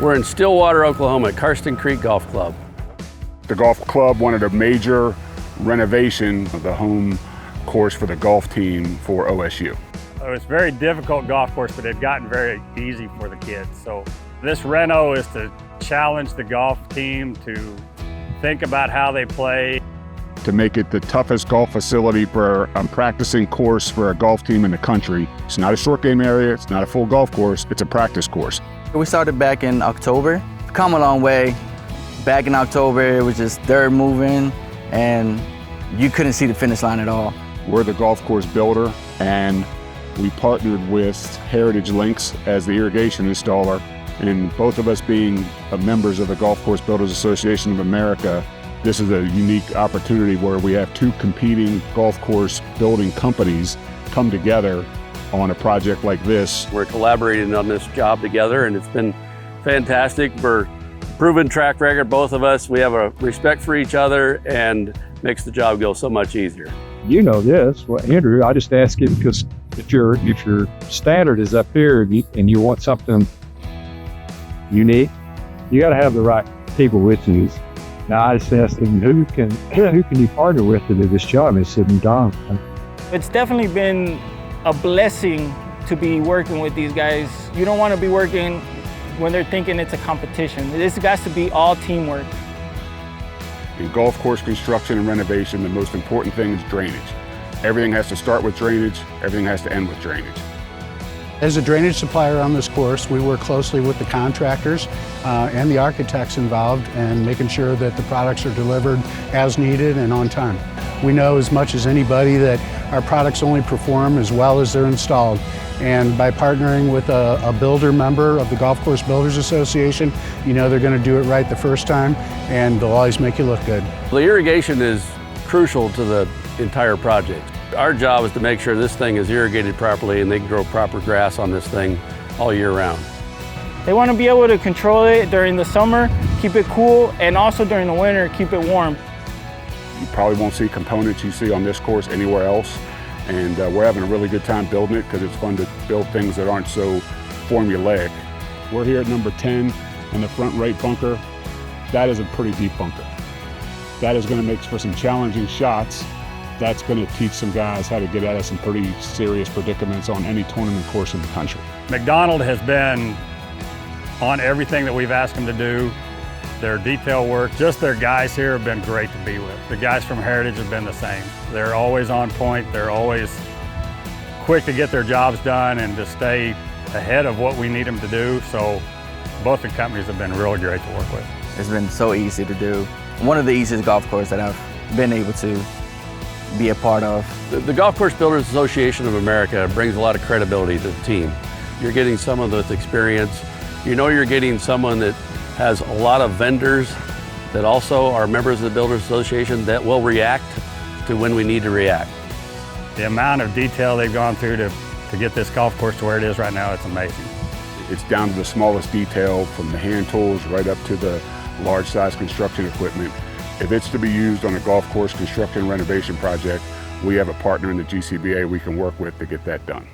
We're in Stillwater, Oklahoma at Karsten Creek Golf Club. The golf club wanted a major renovation of the home course for the golf team for OSU. It was a very difficult golf course, but it had gotten very easy for the kids. So this reno is to challenge the golf team to think about how they play. To make it the toughest golf facility for a practicing course for a golf team in the country. It's not a short game area, it's not a full golf course, it's a practice course. We started back in October. Come a long way. Back in October, it was just dirt moving and you couldn't see the finish line at all. We're the golf course builder and we partnered with Heritage Links as the irrigation installer. And both of us being members of the Golf Course Builders Association of America, this is a unique opportunity where we have two competing golf course building companies come together on a project like this. We're collaborating on this job together and it's been fantastic. We're proven track record, both of us. We have a respect for each other and makes the job go so much easier. You know this, well, Andrew, I just ask it because if your standard is up here and you want something unique, you got to have the right people with you. Now I just asked him, who can you partner with to do this job? He said, Don. It's definitely been a blessing to be working with these guys. You don't want to be working when they're thinking it's a competition. This has to be all teamwork. In golf course construction and renovation, the most important thing is drainage. Everything has to start with drainage, everything has to end with drainage. As a drainage supplier on this course, we work closely with the contractors and the architects involved and making sure that the products are delivered as needed and on time. We know as much as anybody that our products only perform as well as they're installed. And by partnering with a builder member of the Golf Course Builders Association, you know they're going to do it right the first time and they'll always make you look good. The irrigation is crucial to the entire project. Our job is to make sure this thing is irrigated properly and they can grow proper grass on this thing all year round. They want to be able to control it during the summer, keep it cool, and also during the winter, keep it warm. You probably won't see components you see on this course anywhere else. And we're having a really good time building it because it's fun to build things that aren't so formulaic. We're here at number 10 in the front right bunker. That is a pretty deep bunker. That is going to make for some challenging shots. That's going to teach some guys how to get out of some pretty serious predicaments on any tournament course in the country. McDonald has been on everything that we've asked them to do. Their detail work, just their guys here have been great to be with. The guys from Heritage have been the same. They're always on point. They're always quick to get their jobs done and to stay ahead of what we need them to do. So both the companies have been really great to work with. It's been so easy to do. One of the easiest golf courses that I've been able to be a part of. The Golf Course Builders Association of America brings a lot of credibility to the team. You're getting someone with experience. You know you're getting someone that has a lot of vendors that also are members of the Builders Association that will react to when we need to react. The amount of detail they've gone through to get this golf course to where it is right now, it's amazing. It's down to the smallest detail, from the hand tools right up to the large size construction equipment. If it's to be used on a golf course construction renovation project, we have a partner in the GCBA we can work with to get that done.